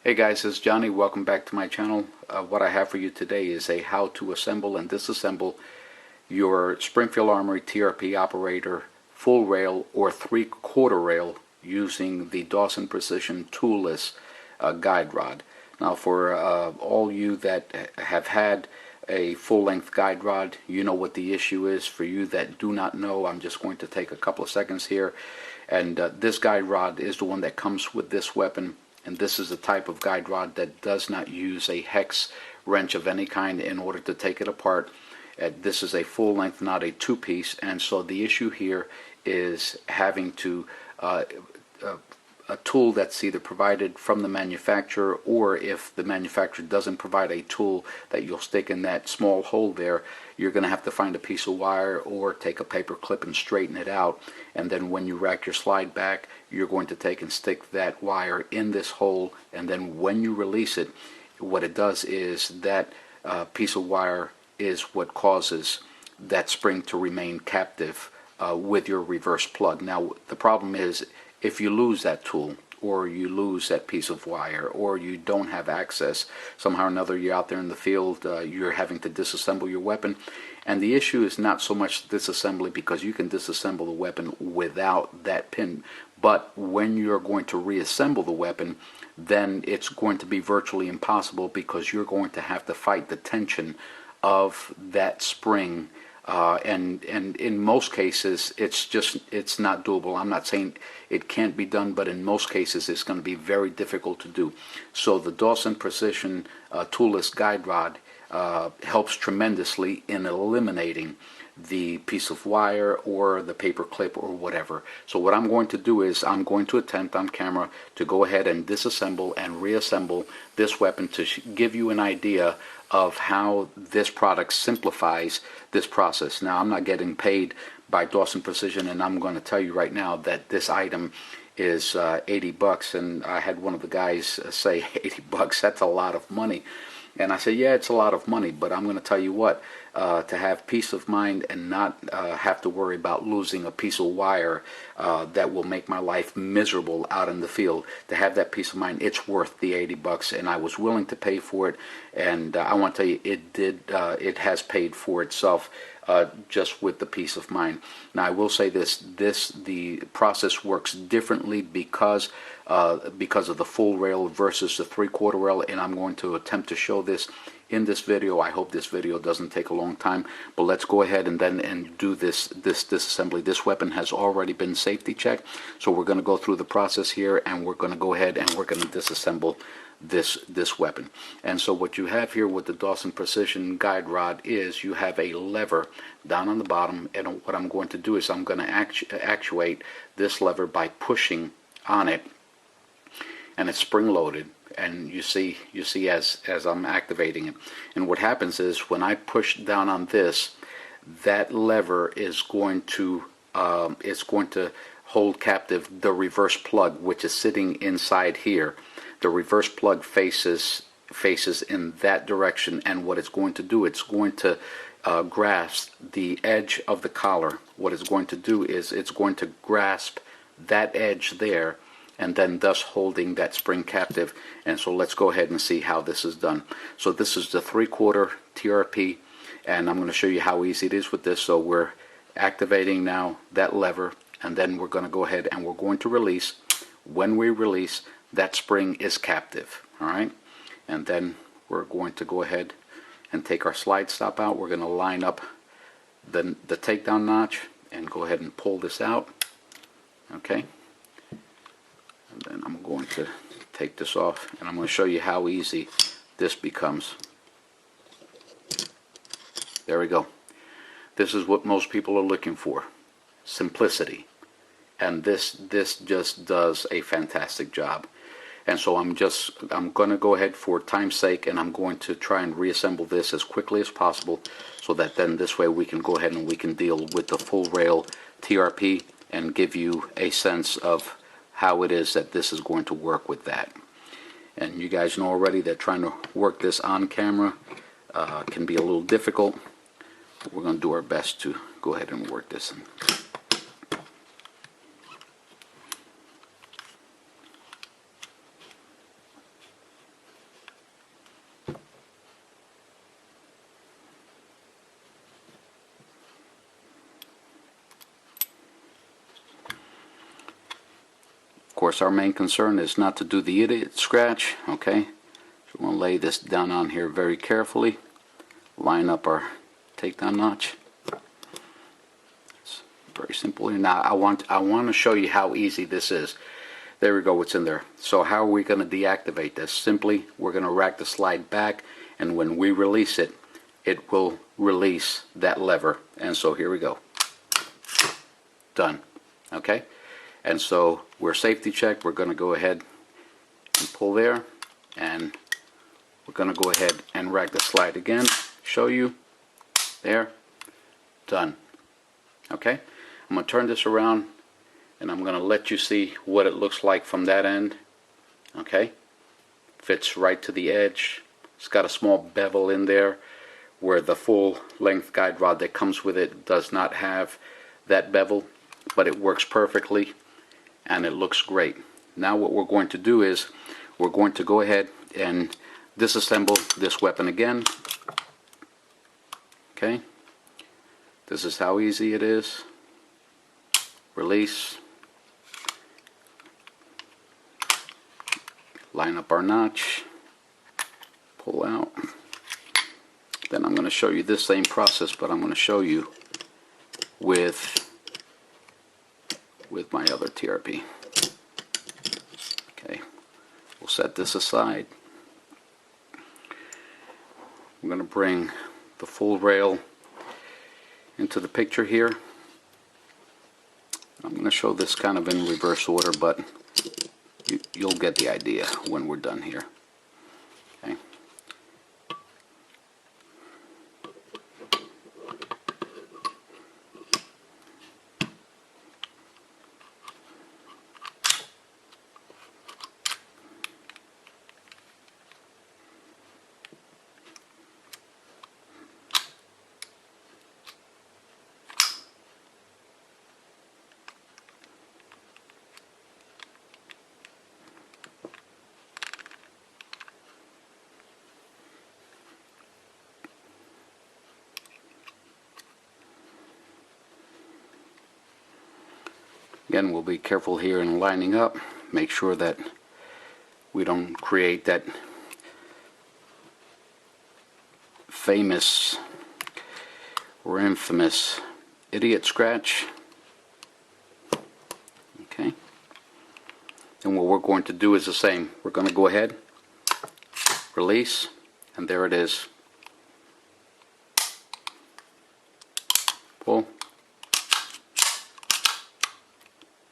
Hey guys, it's Johnny. Welcome back to my channel. What I have for you today is a how to assemble and disassemble your Springfield Armory TRP Operator full rail or 3/4 rail using the Dawson Precision toolless guide rod. Now for all you that have had a full-length guide rod, you know what the issue is. For you that do not know, I'm just going to take a couple of seconds here. And this guide rod is the one that comes with this weapon. And this is a type of guide rod that does not use a hex wrench of any kind in order to take it apart. This is a full length, not a two-piece, and so the issue here is having to a tool that's either provided from the manufacturer, or if the manufacturer doesn't provide a tool that you'll stick in that small hole there, you're going to have to find a piece of wire or take a paper clip and straighten it out. And then when you rack your slide back, you're going to take and stick that wire in this hole, and then when you release it, what it does is that piece of wire is what causes that spring to remain captive with your reverse plug. Now the problem is, if you lose that tool, or you lose that piece of wire, or you don't have access, somehow or another you're out there in the field, you're having to disassemble your weapon. And the issue is not so much disassembly, because you can disassemble the weapon without that pin, but when you're going to reassemble the weapon, then it's going to be virtually impossible, because you're going to have to fight the tension of that spring. And in most cases it's not doable. I'm not saying it can't be done, but in most cases it's going to be very difficult to do. So the Dawson Precision toolless guide rod helps tremendously in eliminating the piece of wire or the paper clip or whatever. So what I'm going to do is I'm going to attempt on camera to go ahead and disassemble and reassemble this weapon to give you an idea of how this product simplifies this process. Now, I'm not getting paid by Dawson Precision, and I'm going to tell you right now that this item is 80 bucks, and I had one of the guys say 80 bucks, that's a lot of money. And I said, yeah, it's a lot of money, but I'm going to tell you what, to have peace of mind and not have to worry about losing a piece of wire that will make my life miserable out in the field, to have that peace of mind, it's worth the 80 bucks, and I was willing to pay for it. And I want to tell you, it has paid for itself, just with the peace of mind. Now I will say the process works differently because of the full rail versus the 3/4 rail, and I'm going to attempt to show this in this video. I hope this video doesn't take a long time, but let's go ahead and do this disassembly. This weapon has already been safety checked, so we're going to go through the process here, and we're going to go ahead and we're going to disassemble this weapon. And so what you have here with the Dawson Precision guide rod is you have a lever down on the bottom, and what I'm going to do is I'm going to actuate this lever by pushing on it, and it's spring loaded, and you see as I'm activating it. And what happens is when I push down on this, that lever is going to hold captive the reverse plug, which is sitting inside here. The reverse plug faces in that direction, and what it's going to do, it's going to grasp the edge of the collar. What it's going to do is it's going to grasp that edge there, and then thus holding that spring captive. And so let's go ahead and see how this is done. So this is the 3/4 TRP, and I'm going to show you how easy it is with this. So we're activating now that lever, and then we're going to go ahead and we're going to release. When we release, that spring is captive. All right, and then we're going to go ahead and take our slide stop out. We're going to line up the takedown notch and go ahead and pull this out. Okay, and then I'm going to take this off, and I'm going to show you how easy this becomes. There we go. This is what most people are looking for: simplicity. And this just does a fantastic job. And so I'm going to go ahead for time's sake, and I'm going to try and reassemble this as quickly as possible, so that then this way we can go ahead and we can deal with the full rail TRP and give you a sense of how it is that this is going to work with that. And you guys know already that trying to work this on camera can be a little difficult. We're going to do our best to go ahead and work this in. course, our main concern is not to do the idiot scratch, okay? So we're going to lay this down on here very carefully, line up our takedown notch. It's very simple. Now I want to show you how easy this is. There we go, it's in there. So how are we going to deactivate this? Simply, we're going to rack the slide back, and when we release it, it will release that lever. And so here we go. Done. Okay? And so we're safety checked. We're going to go ahead and pull there, and we're going to go ahead and rack the slide again. Show you. There. Done. Okay? I'm going to turn this around, and I'm going to let you see what it looks like from that end. Okay? Fits right to the edge. It's got a small bevel in there where the full length guide rod that comes with it does not have that bevel, but it works perfectly and it looks great. Now what we're going to do is we're going to go ahead and disassemble this weapon again. Okay? This is how easy it is. Release. Line up our notch. Pull out. Then I'm going to show you this same process, but I'm going to show you with my other TRP. Okay, we'll set this aside. I'm going to bring the full rail into the picture here. I'm going to show this kind of in reverse order, but you'll get the idea when we're done here. Okay. Again, we'll be careful here in lining up. Make sure that we don't create that famous or infamous idiot scratch. Okay. And what we're going to do is the same. We're going to go ahead, release, and there it is. Pull.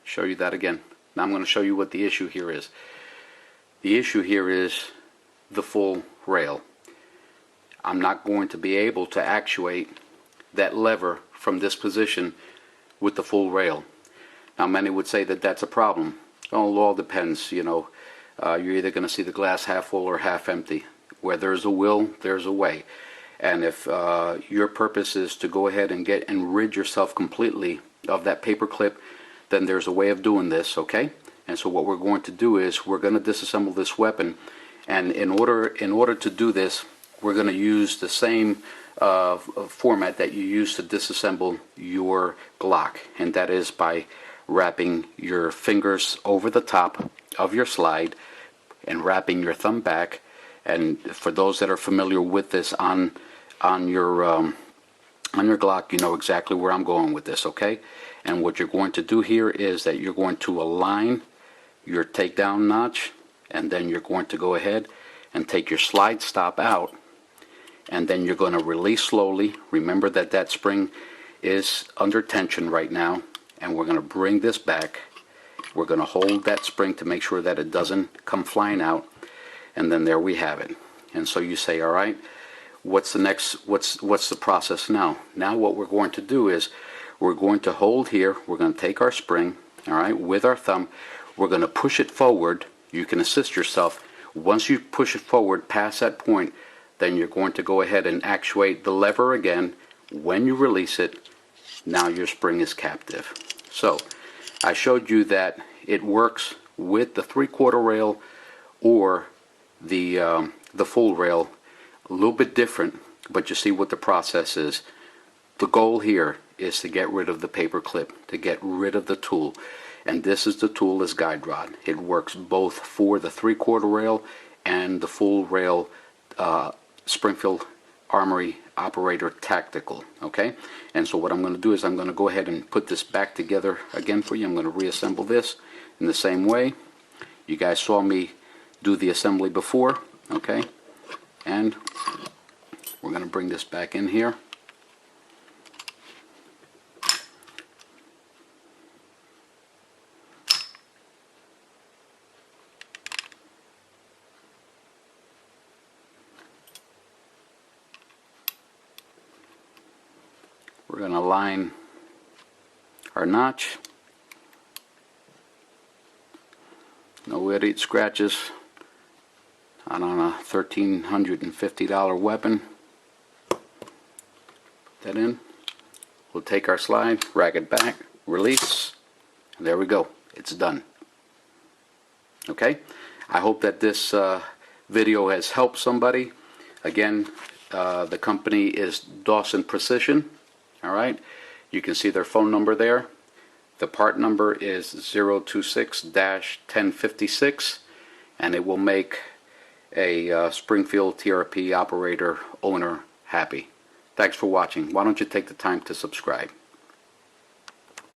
Show you that again. Now I'm going to show you what the issue here is. The issue here is the full rail. I'm not going to be able to actuate that lever from this position with the full rail. Now many would say that that's a problem. Well, it all depends, you know. You're either going to see the glass half full or half empty. Where there's a will, there's a way. And if your purpose is to go ahead and rid yourself completely of that paper clip, then there's a way of doing this, okay? And so what we're going to do is we're going to disassemble this weapon, and in order to do this, we're going to use the same format that you use to disassemble your Glock, and that is by wrapping your fingers over the top of your slide and wrapping your thumb back. And for those that are familiar with this on your Glock, you know exactly where I'm going with this, okay? And what you're going to do here is that you're going to align your takedown notch, and then you're going to go ahead and take your slide stop out, and then you're going to release slowly. Remember that that spring is under tension right now, and we're going to bring this back. We're going to hold that spring to make sure that it doesn't come flying out, and then there we have it. And so you say, all right, what's the next, what's the process now? Now what we're going to do is we're going to hold here, we're going to take our spring, all right, with our thumb, we're going to push it forward. You can assist yourself. Once you push it forward past that point, then you're going to go ahead and actuate the lever again. When you release it, now your spring is captive. So I showed you that it works with the 3/4 rail or the full rail. A little bit different, but you see what the process is. The goal here is to get rid of the paper clip, to get rid of the tool. and this is the toolless guide rod. It works both for the 3/4 rail and the full rail Springfield Armory Operator Tactical. Okay, and so what I'm going to do is I'm going to go ahead and put this back together again for you. I'm going to reassemble this in the same way. You guys saw me do the assembly before. Okay, and we're going to bring this back in here. We're going to line our notch. No idiot scratches on a $1,350 weapon. Put that in. We'll take our slide, rack it back, release, and there we go. It's done. Okay, I hope that this video has helped somebody. Again, the company is Dawson Precision. All right, you can see their phone number there. The part number is 026-1056, and it will make a Springfield TRP operator owner happy. Thanks for watching. Why don't you take the time to subscribe?